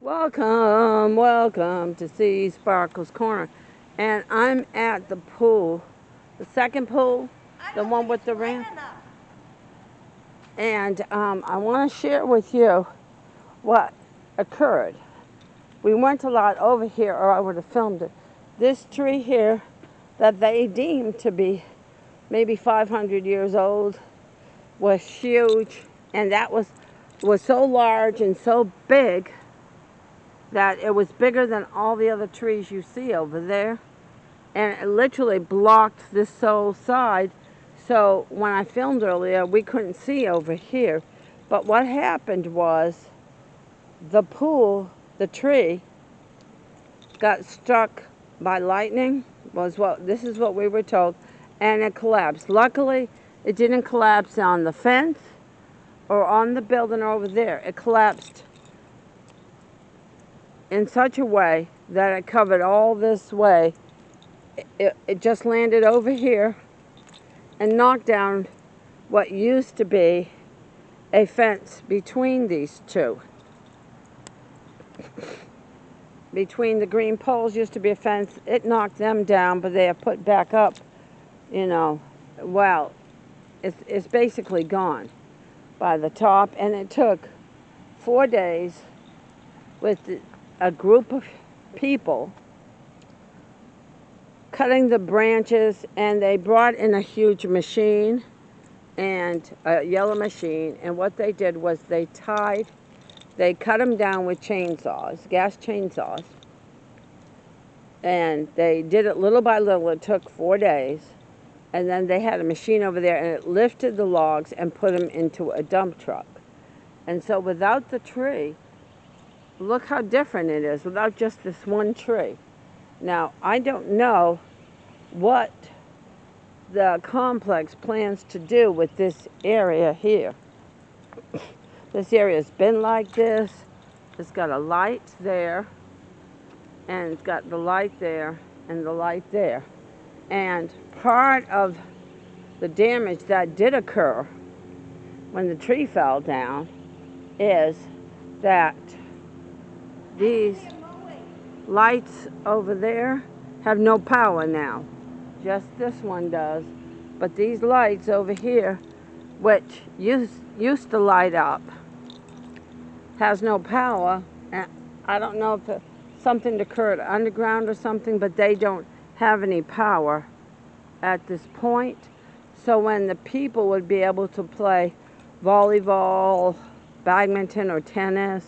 Welcome to Seasparkles Corner. And I'm at the pool, the second pool, the one with the ring. And I want to share with you what occurred. We went a lot over here, or I would have filmed it. This tree here that they deemed to be maybe 500 years old was huge, and that was so large and so big that it was bigger than all the other trees you see over there, and it literally blocked this whole side. So when I filmed earlier, we couldn't see over here. But what happened was the pool, the tree, got struck by lightning. This is what we were told, and it collapsed. Luckily, it didn't collapse on the fence or on the building over there. It collapsed in such a way that it covered all this way. It just landed over here and knocked down what used to be a fence between these two. Between the green poles used to be a fence. It knocked them down, but they have put back up, well, it's basically gone by the top. And it took 4 days with a group of people cutting the branches, and they brought in a huge machine, and a yellow machine, and what they did was they cut them down with chainsaws, gas chainsaws, and they did it little by little. It took 4 days, and then they had a machine over there, and it lifted the logs and put them into a dump truck. And so without the tree, look how different it is without just this one tree. Now, I don't know what the complex plans to do with this area here. This area's been like this. It's got a light there, and it's got the light there, and the light there. And part of the damage that did occur when the tree fell down is that these lights over there have no power now. Just this one does. But these lights over here, which used to light up, has no power. And I don't know if something occurred underground or something, but they don't have any power at this point. So when the people would be able to play volleyball, badminton, or tennis,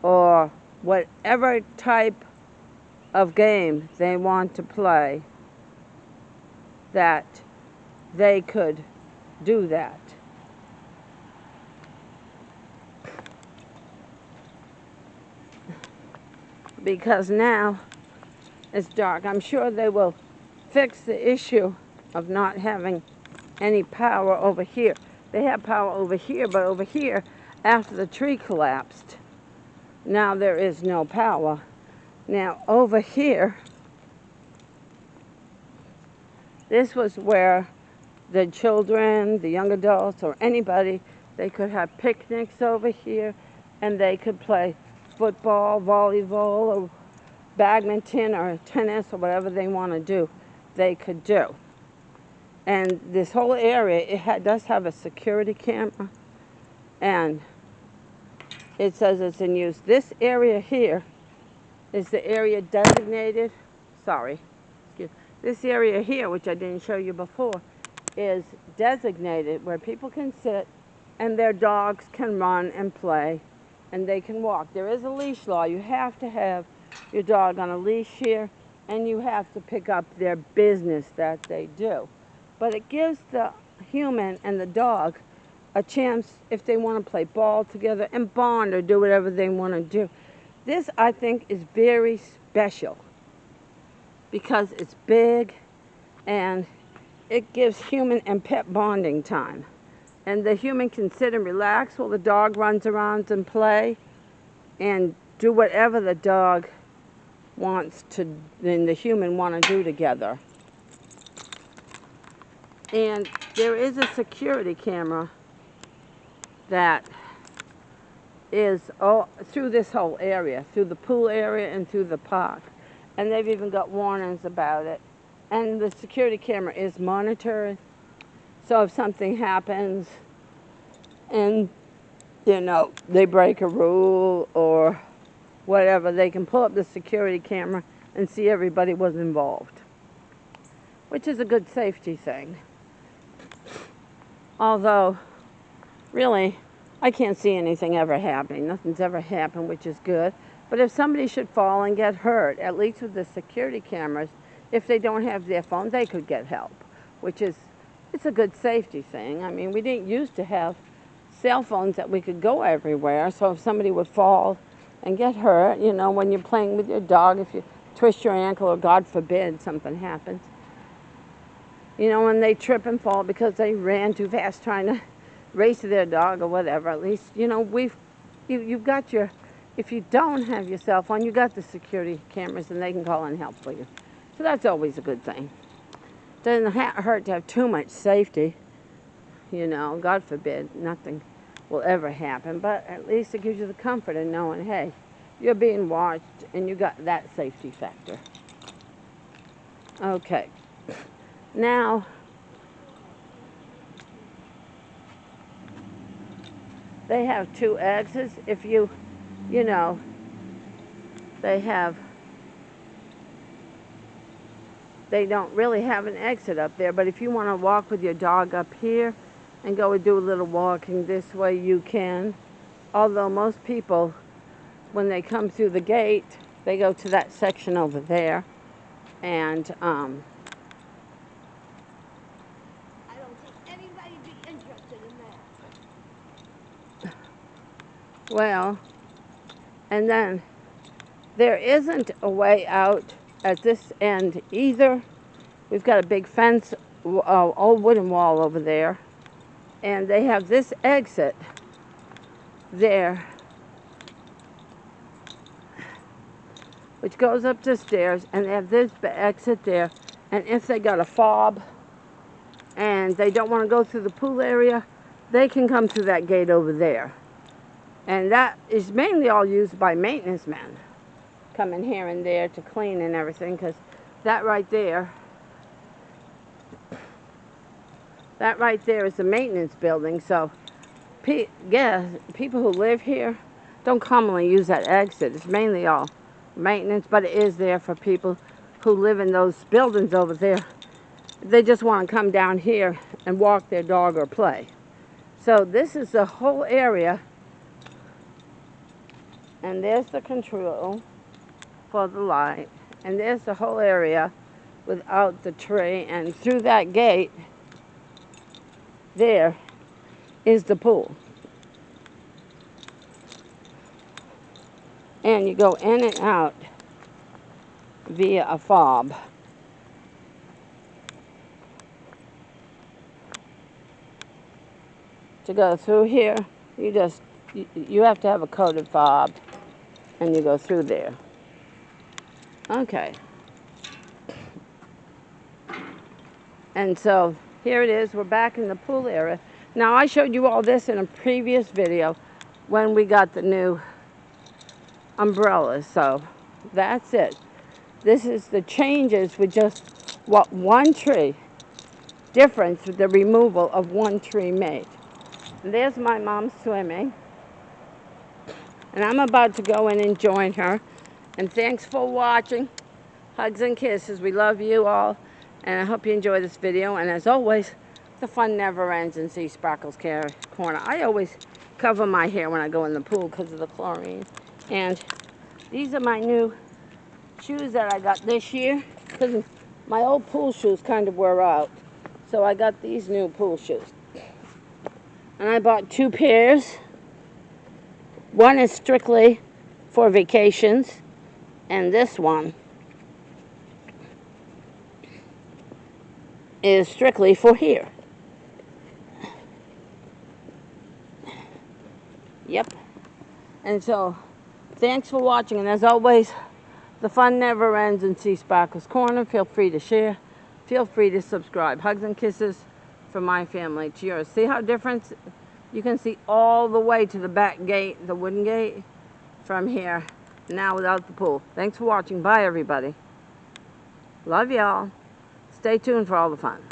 or whatever type of game they want to play, that they could do that. Because now it's dark. I'm sure they will fix the issue of not having any power over here. They have power over here, but over here, after the tree collapsed, now there is no power. Now over here, this was where the children, the young adults, or anybody, they could have picnics over here, and they could play football, volleyball, or badminton, or tennis, or whatever they want to do, they could do. And this whole area, does have a security camera, and it says it's in use. This area here is the area designated, this area here, which I didn't show you before, is designated where people can sit and their dogs can run and play and they can walk. There is a leash law. You have to have your dog on a leash here, and you have to pick up their business that they do. But it gives the human and the dog a chance if they want to play ball together and bond or do whatever they want to do. This, I think, is very special because it's big and it gives human and pet bonding time. And the human can sit and relax while the dog runs around and play and do whatever the dog wants to, and the human want to do together. And there is a security camera that is all through this whole area, through the pool area and through the park. And they've even got warnings about it. And the security camera is monitored. So if something happens and, you know, they break a rule or whatever, they can pull up the security camera and see everybody was involved, which is a good safety thing. Although, really, I can't see anything ever happening. Nothing's ever happened, which is good. But if somebody should fall and get hurt, at least with the security cameras, if they don't have their phone, they could get help, which is, it's a good safety thing. I mean, we didn't used to have cell phones that we could go everywhere. So if somebody would fall and get hurt, you know, when you're playing with your dog, if you twist your ankle or God forbid something happens, you know, when they trip and fall because they ran too fast trying to race their dog or whatever, at least, you know, you've got your, if you don't have your cell phone, you got the security cameras and they can call and help for you. So that's always a good thing. Doesn't hurt to have too much safety, you know, God forbid, nothing will ever happen, but at least it gives you the comfort of knowing, hey, you're being watched and you got that safety factor. Okay. Now, they have two exits. If you know, they don't really have an exit up there, but if you want to walk with your dog up here and go and do a little walking this way, you can. Although most people, when they come through the gate, they go to that section over there, and I don't think anybody would be interested in that. Well, and then there isn't a way out at this end either. We've got a big fence, old wooden wall over there, and they have this exit there, which goes up the stairs, and they have this exit there. And if they got a fob and they don't want to go through the pool area, they can come through that gate over there. And that is mainly all used by maintenance men coming here and there to clean and everything, because that right there is the maintenance building. So people who live here don't commonly use that exit. It's mainly all maintenance, but it is there for people who live in those buildings over there. They just want to come down here and walk their dog or play. So this is the whole area, and there's the control for the light, and there's the whole area without the tree, and through that gate there is the pool. And you go in and out via a fob. To go through here, you have to have a coded fob, and you go through there. Okay. And so here it is. We're back in the pool area. Now, I showed you all this in a previous video when we got the new umbrellas. So that's it. This is the changes with just what one tree difference with the removal of one tree made. And there's my mom swimming, and I'm about to go in and join her. And thanks for watching. Hugs and kisses. We love you all, and I hope you enjoy this video. And as always, the fun never ends in Seasparkles Corner. I always cover my hair when I go in the pool because of the chlorine. And these are my new shoes that I got this year, because my old pool shoes kind of wore out. So I got these new pool shoes. And I bought 2 pairs. One is strictly for vacations, and this one is strictly for here. Yep. And so, thanks for watching, and as always, the fun never ends in Seasparkles Corner. Feel free to share. Feel free to subscribe. Hugs and kisses from my family to yours. See how different You can see all the way to the back gate, the wooden gate, from here, now without the pool. Thanks for watching. Bye, everybody. Love y'all. Stay tuned for all the fun.